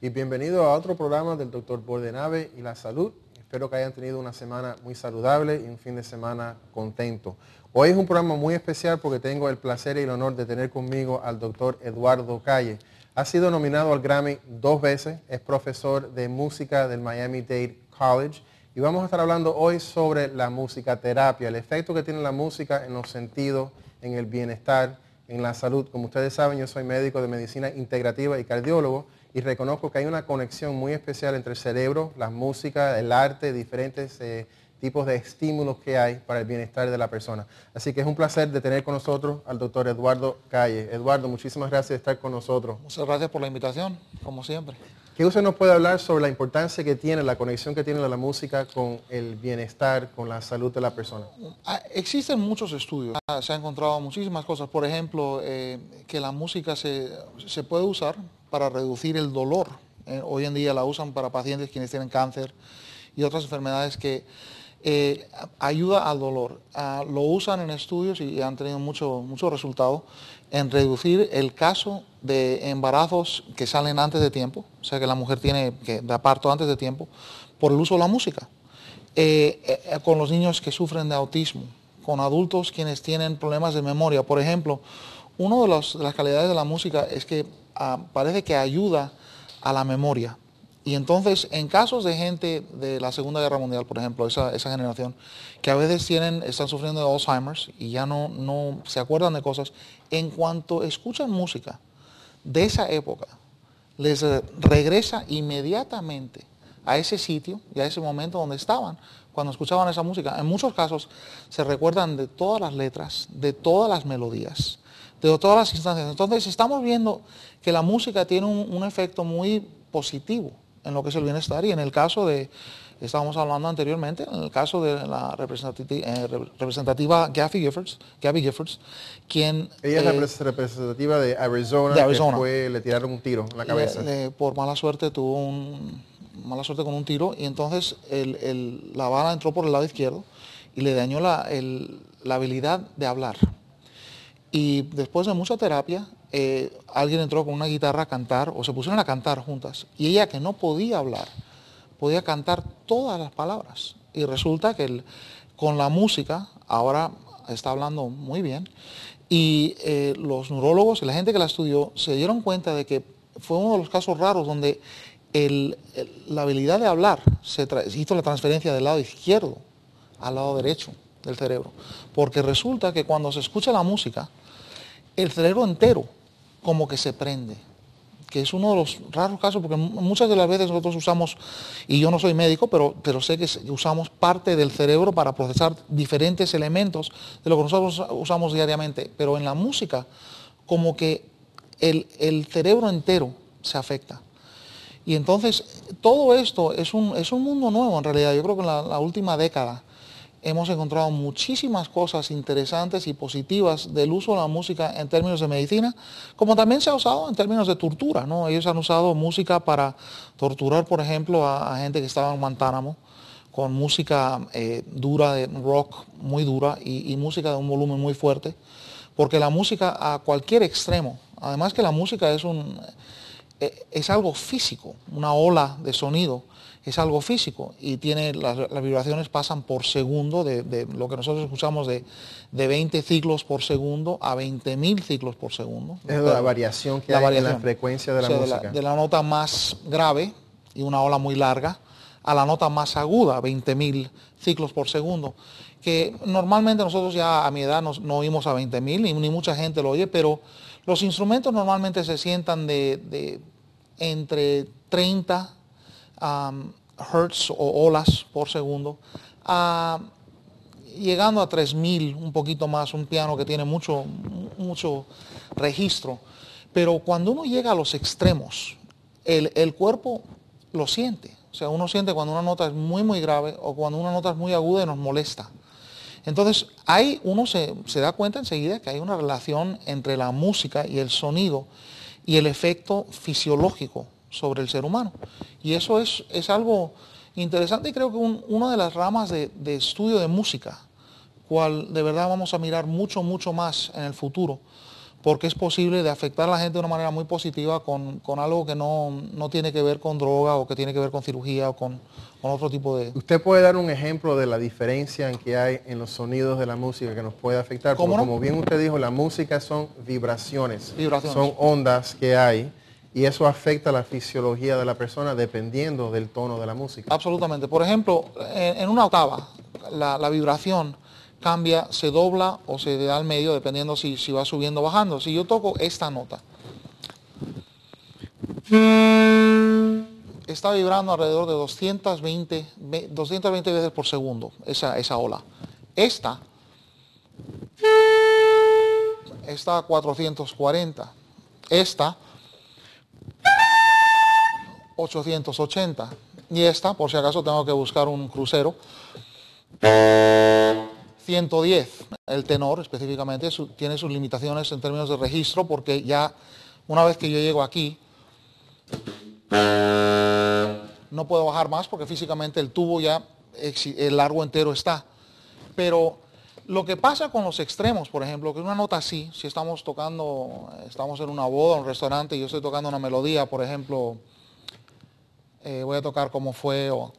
y bienvenido a otro programa del Dr. Bordenave y la salud. Espero que hayan tenido una semana muy saludable y un fin de semana contento. Hoy es un programa muy especial porque tengo el placer y el honor de tener conmigo al Dr. Eduardo Calle. Ha sido nominado al Grammy 2 veces, es profesor de música del Miami-Dade College y vamos a estar hablando hoy sobre la musicaterapia, el efecto que tiene la música en los sentidos, en el bienestar, en la salud. Como ustedes saben, yo soy médico de medicina integrativa y cardiólogo y reconozco que hay una conexión muy especial entre el cerebro, la música, el arte, diferentes tipos de estímulos que hay para el bienestar de la persona. Así que es un placer de tener con nosotros al doctor Eduardo Calle. Eduardo, muchísimas gracias de estar con nosotros. Muchas gracias por la invitación, como siempre. ¿Qué usted nos puede hablar sobre la importancia que tiene, la conexión que tiene la música con el bienestar, con la salud de la persona? Existen muchos estudios, se han encontrado muchísimas cosas. Por ejemplo, que la música se puede usar para reducir el dolor. Hoy en día la usan para pacientes quienes tienen cáncer y otras enfermedades que ayuda al dolor. Lo usan en estudios y han tenido mucho resultado en reducir el caso de embarazos que salen antes de tiempo, o sea que la mujer tiene que dar parto antes de tiempo, por el uso de la música. Con los niños que sufren de autismo, con adultos quienes tienen problemas de memoria. Por ejemplo, una de las calidades de la música es que parece que ayuda a la memoria. Y entonces, en casos de gente de la Segunda Guerra Mundial, por ejemplo, esa generación, que a veces están sufriendo de Alzheimer's y ya no se acuerdan de cosas, en cuanto escuchan música de esa época, les regresa inmediatamente a ese sitio y a ese momento donde estaban cuando escuchaban esa música. En muchos casos se recuerdan de todas las letras, de todas las melodías, de todas las instancias. Entonces, estamos viendo que la música tiene un efecto muy positivo en lo que es el bienestar, y en el caso estábamos hablando anteriormente, en el caso de la representativa Gabby Giffords, quien... Ella es la representativa de Arizona, que le tiraron un tiro en la cabeza. Por mala suerte tuvo mala suerte con un tiro, y entonces la bala entró por el lado izquierdo y le dañó la habilidad de hablar. Y después de mucha terapia, alguien entró con una guitarra a cantar, o se pusieron a cantar juntas, y ella, que no podía hablar, podía cantar todas las palabras. Y resulta que con la música ahora está hablando muy bien, y los neurólogos y la gente que la estudió se dieron cuenta de que fue uno de los casos raros donde la habilidad de hablar hizo la transferencia del lado izquierdo al lado derecho del cerebro, porque resulta que cuando se escucha la música, el cerebro entero como que se prende, que es uno de los raros casos, porque muchas de las veces nosotros usamos, y yo no soy médico, pero sé que usamos parte del cerebro para procesar diferentes elementos de lo que nosotros usamos diariamente, pero en la música como que el cerebro entero se afecta. Y entonces todo esto es un mundo nuevo en realidad. Yo creo que en la última década hemos encontrado muchísimas cosas interesantes y positivas del uso de la música en términos de medicina, como también se ha usado en términos de tortura, ¿no? Ellos han usado música para torturar, por ejemplo, a gente que estaba en Guantánamo, con música dura, de rock muy dura, y música de un volumen muy fuerte, porque la música a cualquier extremo, además que la música es algo físico, una ola de sonido, es algo físico, y las vibraciones pasan por segundo, de lo que nosotros escuchamos de 20 ciclos por segundo a 20.000 ciclos por segundo. Es la variación que hay en la frecuencia de la música. De la nota más grave y una ola muy larga a la nota más aguda, 20.000 ciclos por segundo, que normalmente nosotros ya a mi edad no oímos a 20.000, ni mucha gente lo oye, pero los instrumentos normalmente se sientan de entre 30 hertz o olas por segundo, llegando a 3.000, un poquito más, un piano que tiene mucho registro. Pero cuando uno llega a los extremos, el cuerpo lo siente. O sea, uno siente cuando una nota es muy, muy grave o cuando una nota es muy aguda y nos molesta. Entonces, uno se da cuenta enseguida que hay una relación entre la música y el sonido y el efecto fisiológico sobre el ser humano. Y eso es algo interesante, y creo que una de las ramas de estudio de música, cual de verdad vamos a mirar mucho más en el futuro, porque es posible de afectar a la gente de una manera muy positiva con algo que no tiene que ver con droga o que tiene que ver con cirugía o con otro tipo de... ¿Usted puede dar un ejemplo de la diferencia en que hay en los sonidos de la música que nos puede afectar? ¿Cómo Porque no? como bien usted dijo, la música son vibraciones, Vibraciones. son ondas que hay y eso afecta la fisiología de la persona dependiendo del tono de la música. Absolutamente. Por ejemplo, en una octava, la vibración cambia, se dobla o se da al medio dependiendo si va subiendo o bajando. Si yo toco esta nota, está vibrando alrededor de 220 veces por segundo, esa ola. Esta está a 440. Esta, 880. Y esta, por si acaso tengo que buscar un crucero, 110. El tenor específicamente tiene sus limitaciones en términos de registro porque ya una vez que yo llego aquí, no puedo bajar más porque físicamente el tubo ya, el largo entero está. Pero lo que pasa con los extremos, por ejemplo, que una nota así, si estamos en una boda, un restaurante, y yo estoy tocando una melodía, por ejemplo, voy a tocar Como Fue o...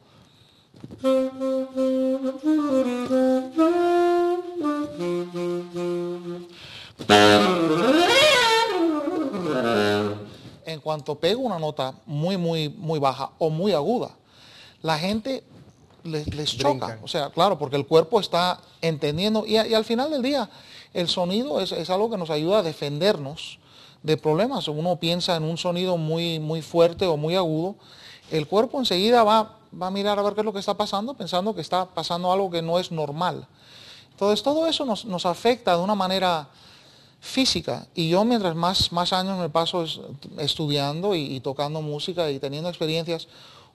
En cuanto pego una nota muy baja o muy aguda, la gente les choca. Brincan. O sea, claro, porque el cuerpo está entendiendo y al final del día el sonido es algo que nos ayuda a defendernos de problemas. Uno piensa en un sonido muy fuerte o muy agudo, el cuerpo enseguida va a mirar a ver qué es lo que está pasando, pensando que está pasando algo que no es normal. Entonces todo eso nos afecta de una manera física, y yo mientras más años me paso estudiando y tocando música y teniendo experiencias,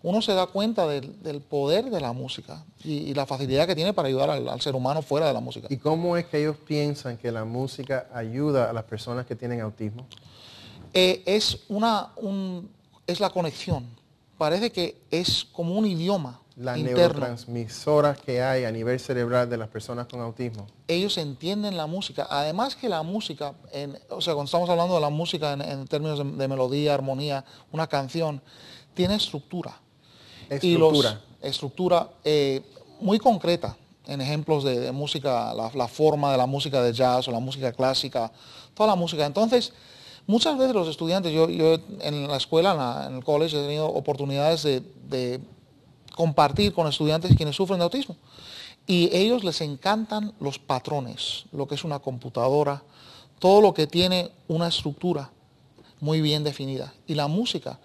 uno se da cuenta del poder de la música y la facilidad que tiene para ayudar al ser humano fuera de la música. ¿Y cómo es que ellos piensan que la música ayuda a las personas que tienen autismo? Es la conexión. Parece que es como un idioma Las interno. neurotransmisoras que hay a nivel cerebral de las personas con autismo. Ellos entienden la música. Además que la música, o sea, cuando estamos hablando de la música en términos de melodía, armonía, una canción, tiene estructura. Estructura muy concreta en ejemplos de música, la forma de la música de jazz o la música clásica, toda la música. Entonces, muchas veces los estudiantes, yo en la escuela, en el college, he tenido oportunidades de compartir con estudiantes quienes sufren de autismo. Y a ellos les encantan los patrones, lo que es una computadora, todo lo que tiene una estructura muy bien definida. Y la música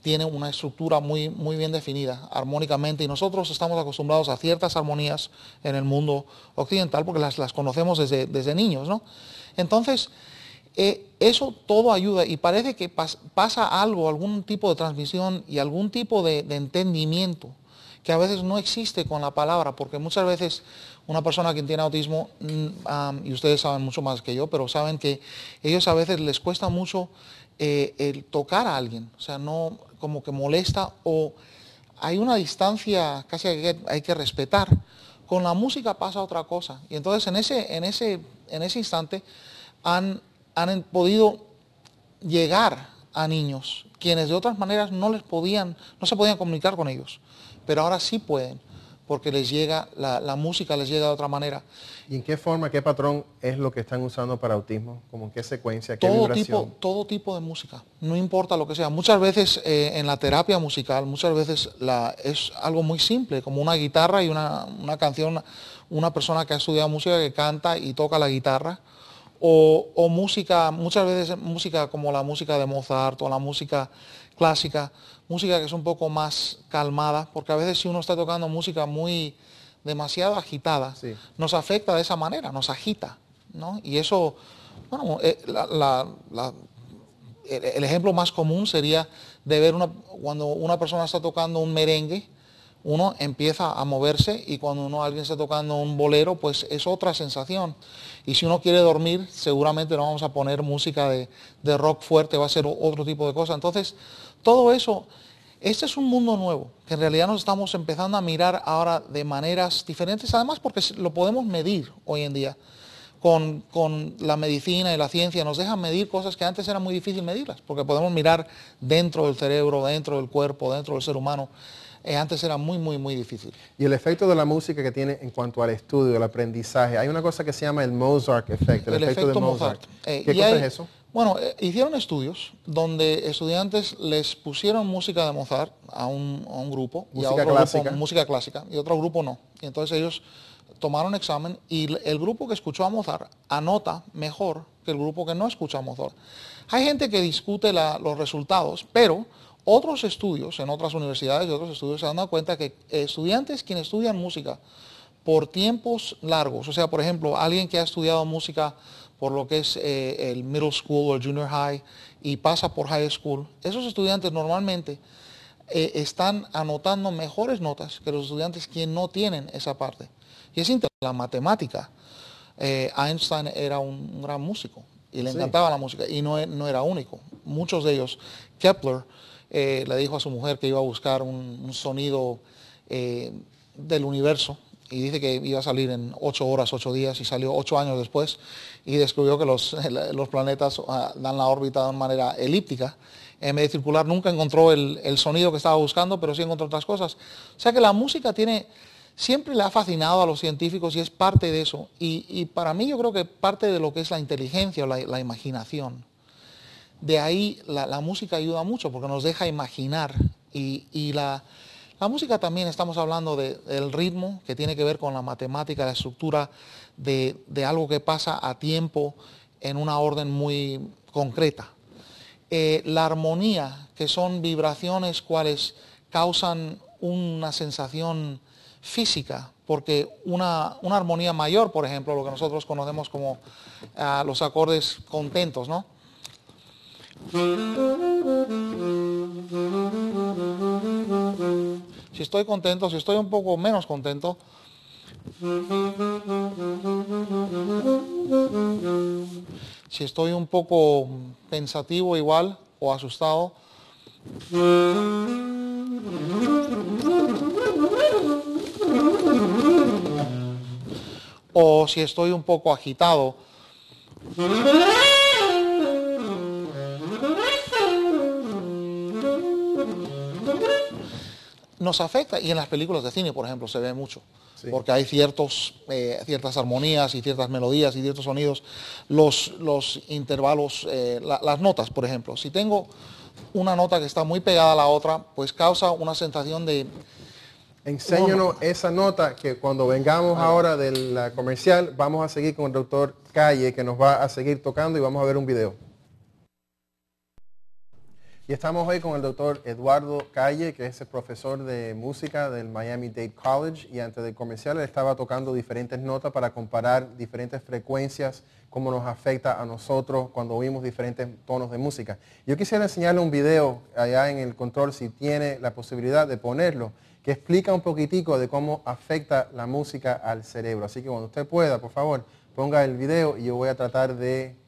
tiene una estructura muy bien definida armónicamente, y nosotros estamos acostumbrados a ciertas armonías en el mundo occidental porque las conocemos desde niños, ¿no? Entonces, eso todo ayuda, y parece que pasa algo, algún tipo de transmisión y algún tipo de entendimiento que a veces no existe con la palabra, porque muchas veces una persona que tiene autismo, y ustedes saben mucho más que yo, pero saben que ellos a veces les cuesta mucho el tocar a alguien, o sea, no, como que molesta, o hay una distancia casi que hay que respetar. Con la música pasa otra cosa, y entonces en ese instante han podido llegar a niños quienes de otras maneras no se podían comunicar con ellos, pero ahora sí pueden, porque les llega, la música les llega de otra manera. ¿Y en qué forma, qué patrón es lo que están usando para autismo? ¿Cómo en qué secuencia, qué vibración? Todo tipo de música, no importa lo que sea. Muchas veces en la terapia musical, muchas veces es algo muy simple, como una guitarra y una canción, una persona que ha estudiado música que canta y toca la guitarra, o música, muchas veces música como la música de Mozart o la música clásica, música que es un poco más calmada, porque a veces si uno está tocando música demasiado agitada, Sí. nos afecta de esa manera, nos agita, ¿no? Y eso, bueno, el ejemplo más común sería de ver cuando una persona está tocando un merengue, uno empieza a moverse, y cuando alguien está tocando un bolero, pues es otra sensación. Y si uno quiere dormir, seguramente no vamos a poner música de rock fuerte, va a ser otro tipo de cosa. Entonces, todo eso, este es un mundo nuevo, que en realidad nos estamos empezando a mirar ahora de maneras diferentes, además porque lo podemos medir hoy en día. con la medicina y la ciencia nos dejan medir cosas que antes era muy difícil medirlas, porque podemos mirar dentro del cerebro, dentro del cuerpo, dentro del ser humano. Antes era muy difícil. Y el efecto de la música que tiene en cuanto al estudio, el aprendizaje. Hay una cosa que se llama el Mozart Effect, el efecto de Mozart. ¿Qué cosa es eso? Bueno, hicieron estudios donde estudiantes les pusieron música de Mozart a un grupo, y a otro grupo música clásica, y otro grupo no. Y entonces ellos tomaron un examen y el grupo que escuchó a Mozart anota mejor que el grupo que no escucha a Mozart. Hay gente que discute los resultados, pero otros estudios en otras universidades y otros estudios se han dado cuenta que estudiantes quienes estudian música por tiempos largos, o sea, por ejemplo, alguien que ha estudiado música por lo que es el middle school o el junior high y pasa por high school, esos estudiantes normalmente están anotando mejores notas que los estudiantes que no tienen esa parte. Y es interesante, la matemática. Einstein era un gran músico y le encantaba la música y no era único. Muchos de ellos, Kepler le dijo a su mujer que iba a buscar un sonido del universo y dice que iba a salir en 8 horas, 8 días y salió 8 años después y descubrió que los planetas dan la órbita de una manera elíptica. En vez de circular nunca encontró el sonido que estaba buscando, pero sí encontró otras cosas. O sea que la música siempre le ha fascinado a los científicos y es parte de eso. Y para mí yo creo que parte de lo que es la inteligencia o la imaginación. De ahí la música ayuda mucho porque nos deja imaginar y la música también estamos hablando del ritmo que tiene que ver con la matemática, la estructura de algo que pasa a tiempo en una orden muy concreta. La armonía, que son vibraciones cuales causan una sensación física, porque una armonía mayor, por ejemplo, lo que nosotros conocemos como los acordes contentos, ¿no? Si estoy contento, si estoy un poco menos contento, si estoy un poco pensativo igual o asustado, o si estoy un poco agitado, nos afecta, y en las películas de cine, por ejemplo, se ve mucho, porque hay ciertas armonías y ciertas melodías y ciertos sonidos, los intervalos, las notas, por ejemplo. Si tengo una nota que está muy pegada a la otra, pues causa una sensación de... Enséñanos esa nota que cuando vengamos ahora del comercial vamos a seguir con el doctor Calle que nos va a seguir tocando y vamos a ver un video. Y estamos hoy con el doctor Eduardo Calle, que es el profesor de música del Miami-Dade College, y antes del comercial él estaba tocando diferentes notas para comparar diferentes frecuencias, cómo nos afecta a nosotros cuando oímos diferentes tonos de música. Yo quisiera enseñarle un video allá en el control, si tiene la posibilidad de ponerlo, que explica un poquitico de cómo afecta la música al cerebro. Así que cuando usted pueda, por favor, ponga el video y yo voy a tratar de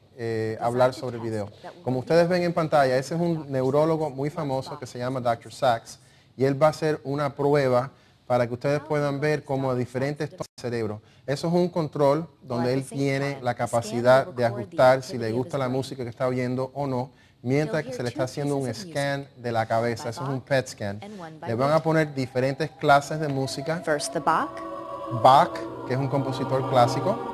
hablar sobre el video. Como ustedes ven en pantalla, ese es un neurólogo muy famoso que se llama Dr. Sachs y él va a hacer una prueba para que ustedes puedan ver cómo diferentes tonos del cerebro. Eso es un control donde él tiene la capacidad de ajustar si le gusta la música que está oyendo o no, mientras que se le está haciendo un scan de la cabeza. Eso es un PET scan. Le van a poner diferentes clases de música. Bach, que es un compositor clásico.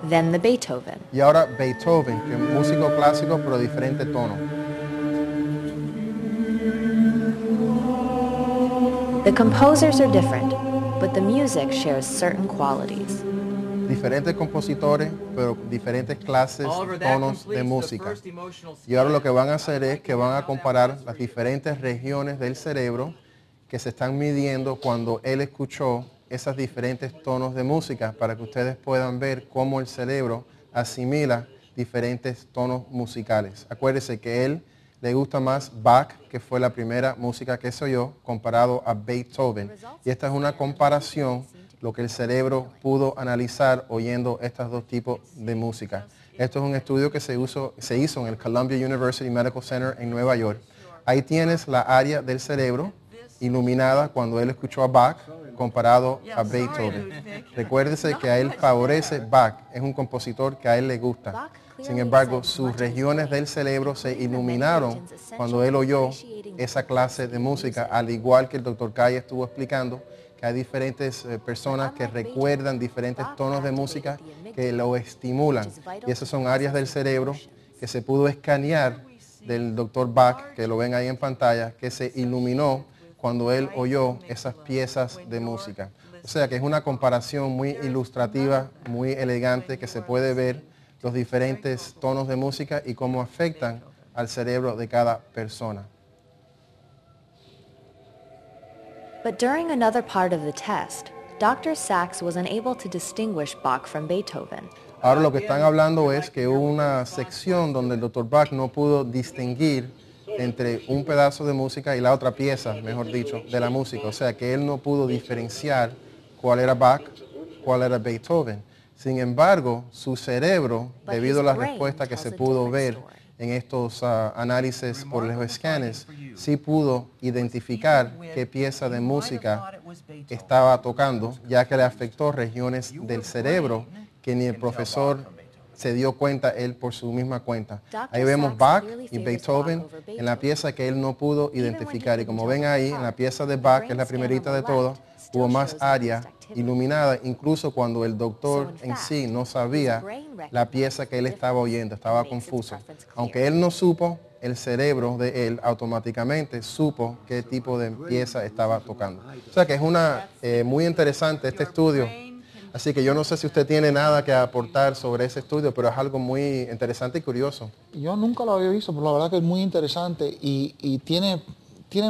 Then the Beethoven. Y ahora Beethoven, que es un músico clásico pero diferente tono. The composers are different, but the music shares certain qualities. Diferentes compositores, pero diferentes clases, tonos de música. Y ahora lo que van a hacer es que van a comparar las diferentes regiones del cerebro que se están midiendo cuando él escuchó esas diferentes tonos de música para que ustedes puedan ver cómo el cerebro asimila diferentes tonos musicales. Acuérdense que él le gusta más Bach, que fue la primera música que se oyó, comparado a Beethoven. Y esta es una comparación, lo que el cerebro pudo analizar oyendo estos dos tipos de música. Esto es un estudio que se hizo en el Columbia University Medical Center en Nueva York. Ahí tienes la área del cerebro iluminada cuando él escuchó a Bach comparado a Beethoven. Recuérdese que a él favorece Bach, es un compositor que a él le gusta. Sin embargo, sus regiones del cerebro se iluminaron cuando él oyó esa clase de música, al igual que el Dr. Kaya estuvo explicando, que hay diferentes personas que recuerdan diferentes tonos de música que lo estimulan. Y esas son áreas del cerebro que se pudo escanear del Dr. Bach, que lo ven ahí en pantalla, que se iluminó cuando él oyó esas piezas de música. O sea que es una comparación muy ilustrativa, muy elegante, que se puede ver los diferentes tonos de música y cómo afectan al cerebro de cada persona. But during another part of the test, Dr. Sachs was unable to distinguish Bach from Beethoven. Ahora lo que están hablando es que hubo una sección donde el Dr. Bach no pudo distinguir entre un pedazo de música y la otra pieza, mejor dicho, de la música. O sea que él no pudo diferenciar cuál era Bach, cuál era Beethoven. Sin embargo, su cerebro, debido a la respuesta que se pudo ver en estos análisis por los escanes, sí pudo identificar qué pieza de música estaba tocando, ya que le afectó regiones del cerebro que ni el profesor se dio cuenta él por su misma cuenta. Ahí vemos Bach y Beethoven en la pieza que él no pudo identificar. Y como ven ahí, en la pieza de Bach, que es la primerita de todas, hubo más área iluminada, incluso cuando el doctor en sí no sabía la pieza que él estaba oyendo, estaba confuso. Aunque él no supo, el cerebro de él automáticamente supo qué tipo de pieza estaba tocando. O sea que es muy interesante este estudio. Así que yo no sé si usted tiene nada que aportar sobre ese estudio, pero es algo muy interesante y curioso. Yo nunca lo había visto, pero la verdad que es muy interesante y tiene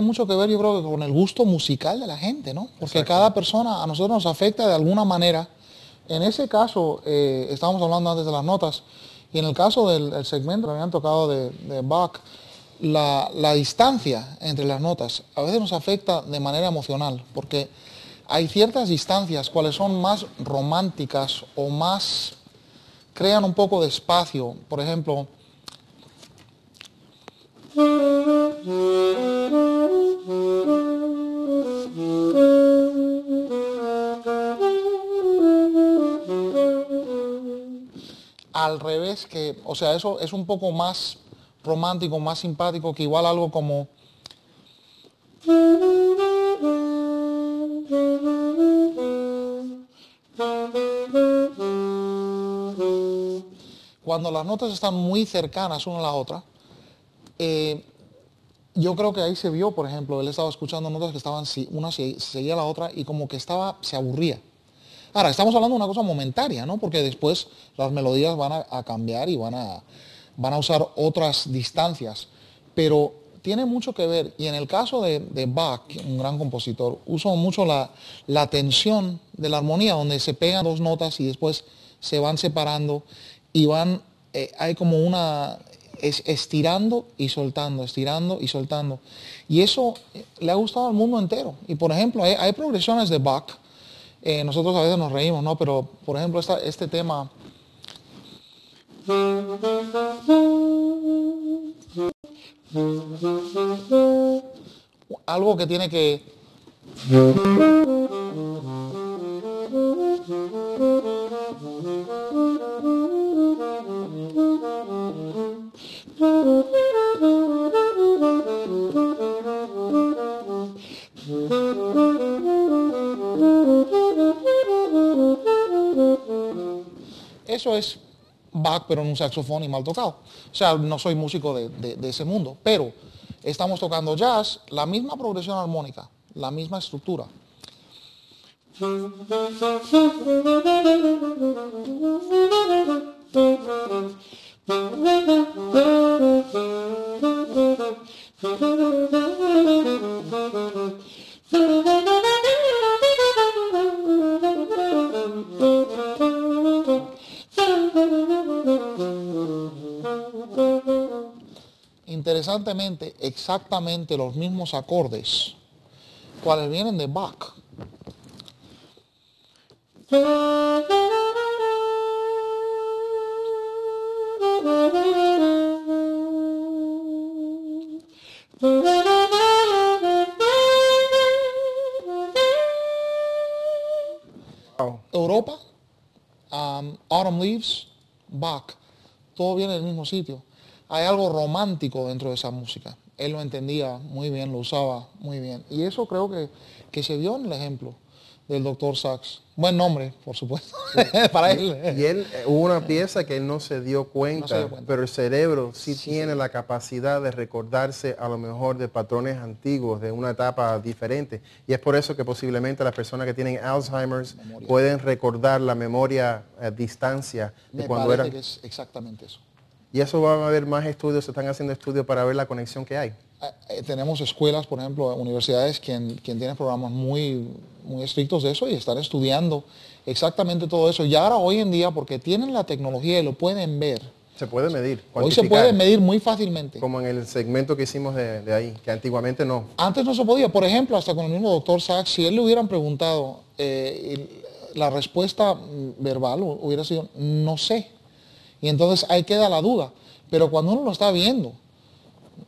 mucho que ver, yo creo, que con el gusto musical de la gente, ¿no? Porque cada persona a nosotros nos afecta de alguna manera. En ese caso, estábamos hablando antes de las notas, y en el caso del segmento que habían tocado de Bach, la distancia entre las notas a veces nos afecta de manera emocional, porque hay ciertas distancias, cuales son más románticas o más, crean un poco de espacio. Por ejemplo, al revés, que, o sea, eso es un poco más romántico, más simpático, que igual algo como cuando las notas están muy cercanas una a la otra. Yo creo que ahí se vio, por ejemplo, él estaba escuchando notas que estaban, una seguía la otra y como que se aburría. Ahora, estamos hablando de una cosa momentánea, ¿no? Porque después las melodías van a cambiar y van a usar otras distancias. Pero tiene mucho que ver, y en el caso de Bach, un gran compositor, usa mucho la tensión de la armonía, donde se pegan dos notas y después se van separando y hay como estirando y soltando, estirando y soltando. Y eso le ha gustado al mundo entero. Y por ejemplo, hay progresiones de Bach, nosotros a veces nos reímos, ¿no? Pero por ejemplo, este tema, algo que tiene que eso es Bach, pero en un saxofón y mal tocado. O sea, no soy músico de ese mundo, pero estamos tocando jazz, la misma progresión armónica, la misma estructura. Interesantemente, exactamente los mismos acordes, cuales vienen de Bach. Europa, Autumn Leaves, Bach, todo viene del mismo sitio. Hay algo romántico dentro de esa música. Él lo entendía muy bien, lo usaba muy bien. Y eso creo que se vio en el ejemplo del Dr. Sachs. Buen nombre, por supuesto, para él. Y él, hubo una pieza que él no se dio cuenta, No se dio cuenta. pero el cerebro sí, Sí, tiene la capacidad de recordarse a lo mejor de patrones antiguos, de una etapa diferente. Y es por eso que posiblemente las personas que tienen Alzheimer's pueden recordar la memoria a distancia de Me cuando parece eran. que es exactamente eso. Y eso va a haber más estudios, se están haciendo estudios para ver la conexión que hay. Tenemos escuelas, por ejemplo, universidades, quien tienen programas muy estrictos de eso y están estudiando exactamente todo eso. Y ahora hoy en día, porque tienen la tecnología y lo pueden ver, Se puede medir, hoy se cuantificar, puede medir muy fácilmente. como en el segmento que hicimos de ahí, que antiguamente no. Antes no se podía. Por ejemplo, hasta con el mismo doctor Sachs, si él le hubieran preguntado, la respuesta verbal hubiera sido no sé. Y entonces ahí queda la duda. Pero cuando uno lo está viendo,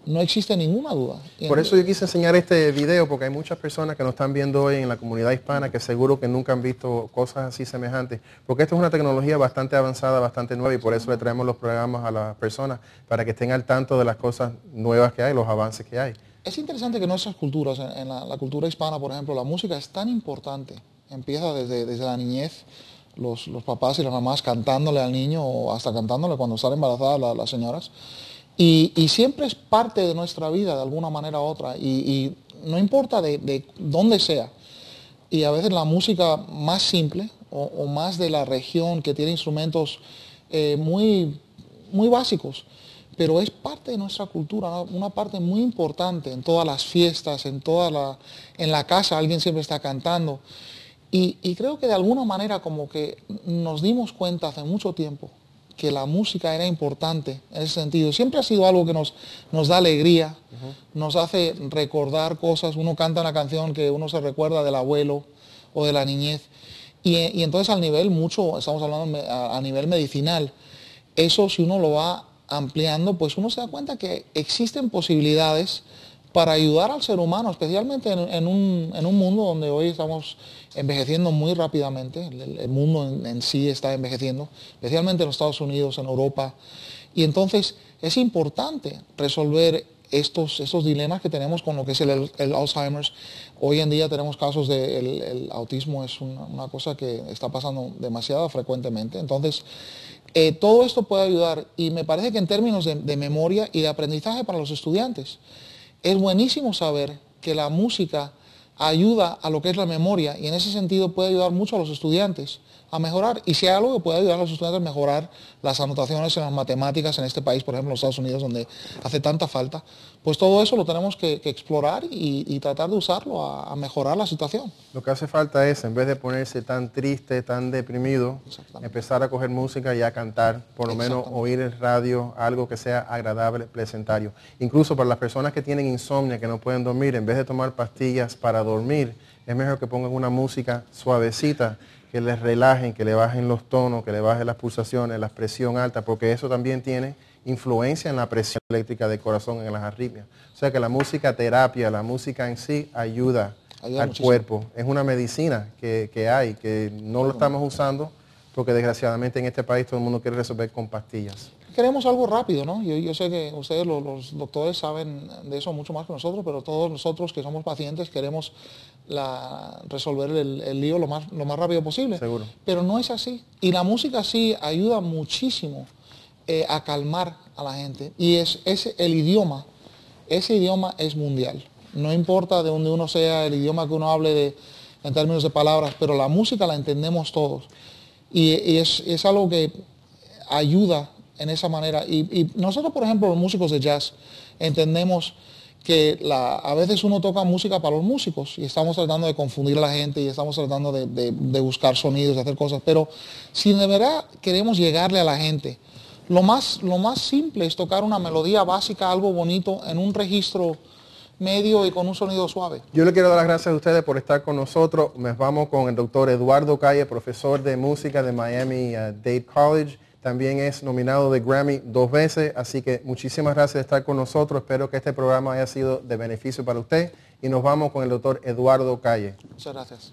no existe ninguna duda. Por eso yo quise enseñar este video, porque hay muchas personas que nos están viendo hoy en la comunidad hispana que seguro que nunca han visto cosas así semejantes, porque esto es una tecnología bastante avanzada, bastante nueva, y por eso le traemos los programas a las personas, para que estén al tanto de las cosas nuevas que hay, los avances que hay. Es interesante que nuestras culturas, en la cultura hispana, por ejemplo, la música es tan importante. Empieza desde la niñez, los papás y las mamás cantándole al niño o hasta cantándole cuando están embarazadas las señoras. Y siempre es parte de nuestra vida de alguna manera u otra. Y no importa de dónde sea. Y a veces la música más simple o más de la región que tiene instrumentos muy básicos, pero es parte de nuestra cultura, ¿no? Una parte muy importante en todas las fiestas, en la casa alguien siempre está cantando. Y creo que de alguna manera como que nos dimos cuenta hace mucho tiempo que la música era importante en ese sentido. Siempre ha sido algo que nos da alegría, nos hace recordar cosas. Uno canta una canción que uno se recuerda del abuelo o de la niñez. Y entonces al nivel estamos hablando a nivel medicinal, eso si uno lo va ampliando, pues uno se da cuenta que existen posibilidades para ayudar al ser humano, especialmente en un mundo donde hoy estamos envejeciendo muy rápidamente. El mundo en sí está envejeciendo, especialmente en los Estados Unidos, en Europa. Y entonces es importante resolver estos dilemas que tenemos con lo que es el Alzheimer's. Hoy en día tenemos casos el autismo, es una cosa que está pasando demasiado frecuentemente. Entonces, todo esto puede ayudar, y me parece que en términos de memoria y de aprendizaje para los estudiantes, es buenísimo saber que la música ayuda a lo que es la memoria, y en ese sentido puede ayudar mucho a los estudiantes a mejorar. Y si hay algo que puede ayudar a los estudiantes a mejorar las anotaciones en las matemáticas en este país, por ejemplo en los Estados Unidos, donde hace tanta falta, pues todo eso lo tenemos que explorar y tratar de usarlo a mejorar la situación. Lo que hace falta es, en vez de ponerse tan triste, tan deprimido, empezar a coger música y a cantar, por lo menos oír el radio, algo que sea agradable, placentario. Incluso para las personas que tienen insomnio, que no pueden dormir, en vez de tomar pastillas para dormir, es mejor que pongan una música suavecita, que les relajen, que le bajen los tonos, que le bajen las pulsaciones, la presión alta, porque eso también tiene influencia en la presión eléctrica del corazón, en las arritmias. O sea que la música terapia, la música en sí ayuda al muchísimo. cuerpo. Es una medicina que hay, que no lo estamos usando, porque desgraciadamente en este país todo el mundo quiere resolver con pastillas. Queremos algo rápido, ¿no? Yo sé que ustedes, los doctores, saben de eso mucho más que nosotros, pero todos nosotros que somos pacientes queremos resolver el lío lo más rápido posible. Seguro. Pero no es así. Y la música sí ayuda muchísimo a calmar a la gente. Y el idioma, ese idioma es mundial. No importa de donde uno sea, el idioma que uno hable en términos de palabras, pero la música la entendemos todos. Y es algo que ayuda en esa manera. Y nosotros, por ejemplo, los músicos de jazz, entendemos que a veces uno toca música para los músicos y estamos tratando de confundir a la gente y estamos tratando de buscar sonidos, de hacer cosas, pero si de verdad queremos llegarle a la gente, lo más simple es tocar una melodía básica, algo bonito, en un registro medio y con un sonido suave. Yo le quiero dar las gracias a ustedes por estar con nosotros. Nos vamos con el doctor Eduardo Calle, profesor de música de Miami-Dade College. También es nominado de Grammy 2 veces, así que muchísimas gracias de estar con nosotros. Espero que este programa haya sido de beneficio para usted. Y nos vamos con el doctor Eduardo Calle. Muchas gracias.